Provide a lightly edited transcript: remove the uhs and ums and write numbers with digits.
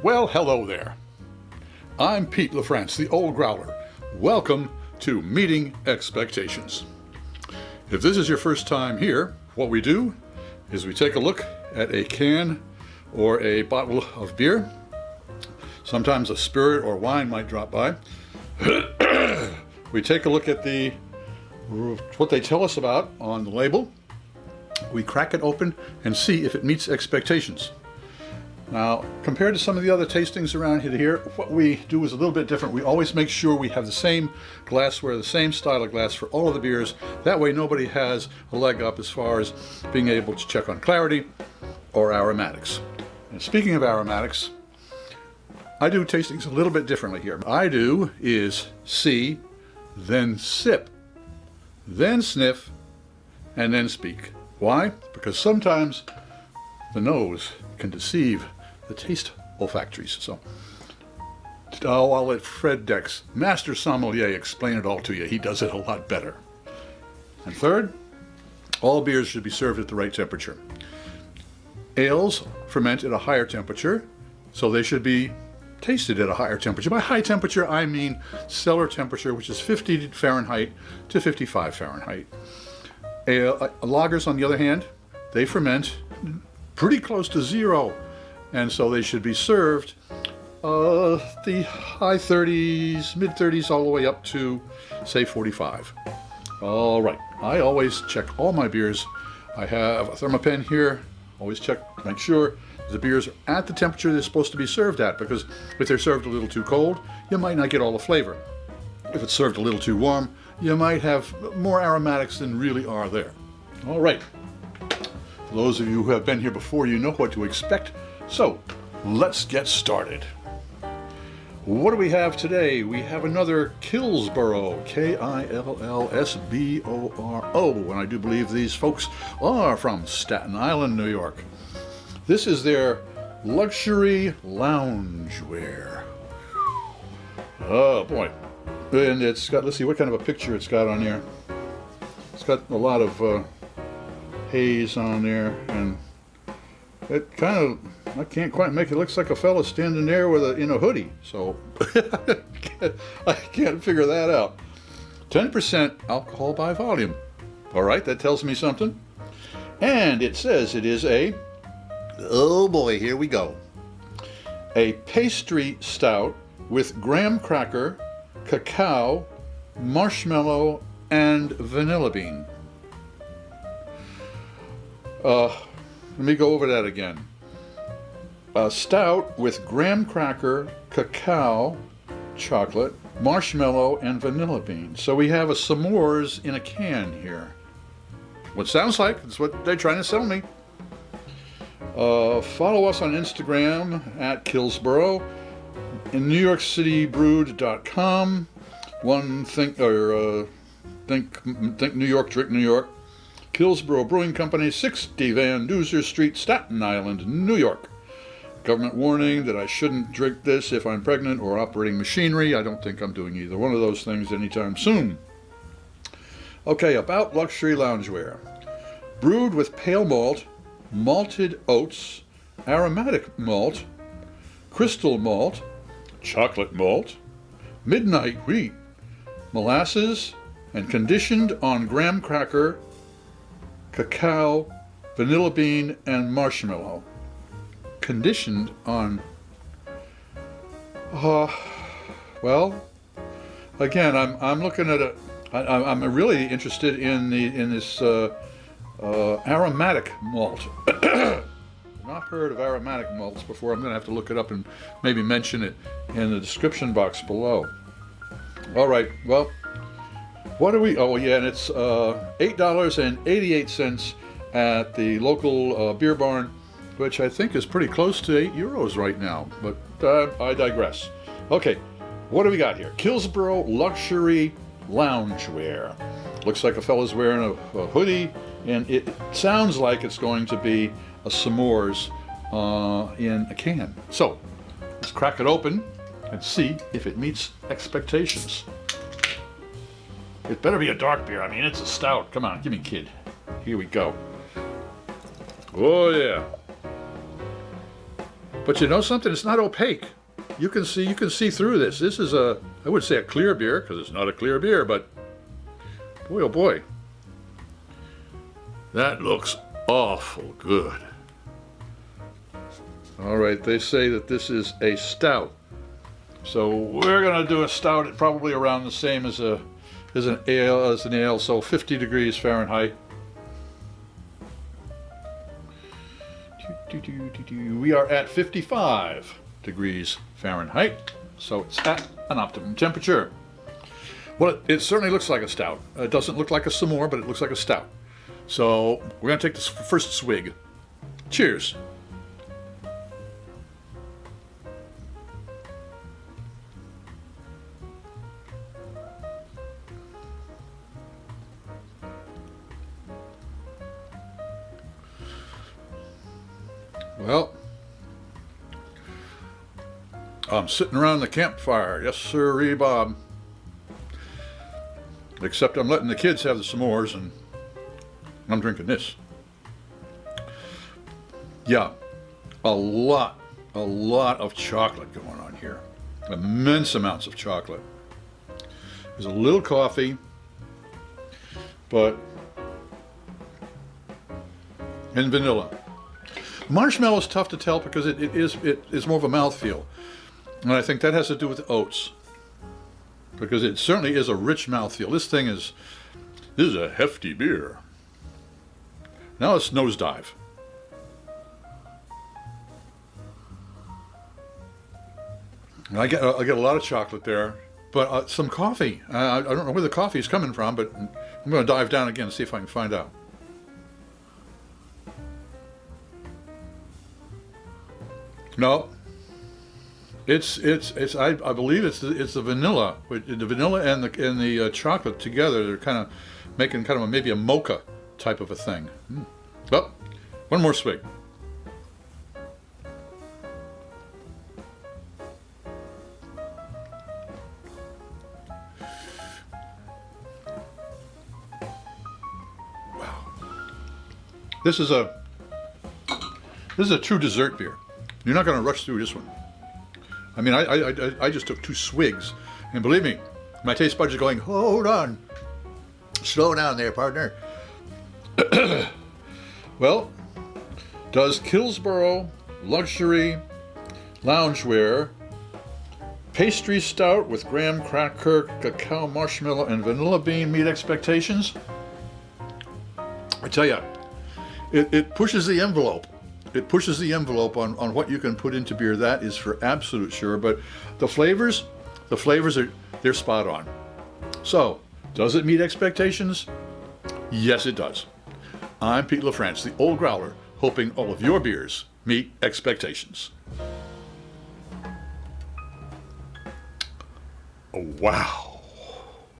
Well, hello there. I'm Pete LaFrance, the old Growler. Welcome to Meeting Expectations. If this is your first time here, what we do is we take a look at a can or a bottle of beer. Sometimes a spirit or wine might drop by. We take a look at what they tell us about on the label. We crack it open and see if it meets expectations. Now, compared to some of the other tastings around here, what we do is a little bit different. We always make sure we have the same glassware, the same style of glass for all of the beers. That way nobody has a leg up as far as being able to check on clarity or aromatics. And speaking of aromatics, I do tastings a little bit differently here. I do is see, then sip, then sniff, and then speak. Why? Because sometimes the nose can deceive the taste olfactories. So I'll let Fred Dex, Master Sommelier, explain it all to you. He does it a lot better. And third, all beers should be served at the right temperature. Ales ferment at a higher temperature, so they should be tasted at a higher temperature. By high temperature, I mean cellar temperature, which is 50 Fahrenheit to 55 Fahrenheit. Lagers, on the other hand, they ferment pretty close to zero, and so they should be served the high 30s, mid 30s, all the way up to, say, 45. All right, I always check all my beers. I have a thermopen here. Always check to make sure the beers are at the temperature they're supposed to be served at, because if they're served a little too cold, you might not get all the flavor. If it's served a little too warm, you might have more aromatics than really are there. All right. For those of you who have been here before, you know what to expect. So let's get started. What do we have today? We have another Killsboro, K-I-L-L-S-B-O-R-O, and I do believe these folks are from Staten Island, New York. This is their luxury loungewear. Oh boy. And it's got, let's see what kind of a picture it's got on there. It's got a lot of haze on there, and it kind of, I can't quite make it, looks like a fella standing there with in a hoodie, so I can't figure that out. 10% alcohol by volume. All right, that tells me something. And it says it is a, oh boy, here we go, a pastry stout with graham cracker, cacao, marshmallow, and vanilla bean. Let me go over that again. A stout with graham cracker, cacao, chocolate, marshmallow, and vanilla bean. So we have a s'mores in a can here. What sounds like, it's what they're trying to sell me. Follow us on Instagram at Killsboro, in NewYorkCityBrewed.com. Think New York, drink New York. Killsboro Brewing Company, 60 Van Duzer Street, Staten Island, New York. Government warning that I shouldn't drink this if I'm pregnant or operating machinery. I don't think I'm doing either one of those things anytime soon. Okay, about luxury loungewear. Brewed with Pale Malt, Malted Oats, Aromatic Malt, Crystal Malt, Chocolate Malt, Midnight Wheat, Molasses, and conditioned on graham cracker, cacao, vanilla bean, and marshmallow. Conditioned on, well, again, I'm looking at it. I'm really interested in this aromatic malt. Not heard of aromatic malts before. I'm going to have to look it up and maybe mention it in the description box below. All right, well, what do we, oh yeah, and it's $8.88 at the local beer barn, which I think is pretty close to €8 right now, but I digress. Okay, what do we got here? Killsboro Luxury Loungewear. Looks like a fella's wearing a hoodie, and it sounds like it's going to be a s'mores in a can. So let's crack it open and see if it meets expectations. It better be a dark beer. I mean, it's a stout. Come on, give me, kid. Here we go. Oh yeah. But you know something? It's not opaque. You can see through this. This is I would say a clear beer, because it's not a clear beer, but boy, oh boy. That looks awful good. All right, they say that this is a stout. So we're gonna do a stout probably around the same as an ale, so 50 degrees Fahrenheit. We are at 55 degrees Fahrenheit, so it's at an optimum temperature. Well, it certainly looks like a stout. It doesn't look like a s'more, but it looks like a stout. So we're going to take this first swig. Cheers. Well, I'm sitting around the campfire. Yes, sirree, Bob. Except I'm letting the kids have the s'mores and I'm drinking this. Yeah, a lot of chocolate going on here. Immense amounts of chocolate. There's a little coffee, and vanilla. Marshmallow is tough to tell because it is more of a mouthfeel. And I think that has to do with oats. Because it certainly is a rich mouthfeel. This is a hefty beer. Now let's nosedive. And I get a lot of chocolate there, but some coffee. I don't know where the coffee is coming from, but I'm going to dive down again and see if I can find out. No, I believe it's the vanilla. The vanilla and the chocolate together, they're kind of making maybe a mocha type of a thing. Oh, one more swig. Wow. This is a true dessert beer. You're not going to rush through this one. I mean, I just took 2 swigs, and believe me, my taste buds are going, hold on. Slow down there, partner. Well, does Boro Luxury Loungewear Pastry Stout with graham cracker, cacao, marshmallow, and vanilla bean meet expectations? I tell you, it pushes the envelope. It pushes the envelope on what you can put into beer. That is for absolute sure. But the flavors they're spot on. So, does it meet expectations? Yes, it does. I'm Pete LaFrance, the Old Growler, hoping all of your beers meet expectations. Oh, wow.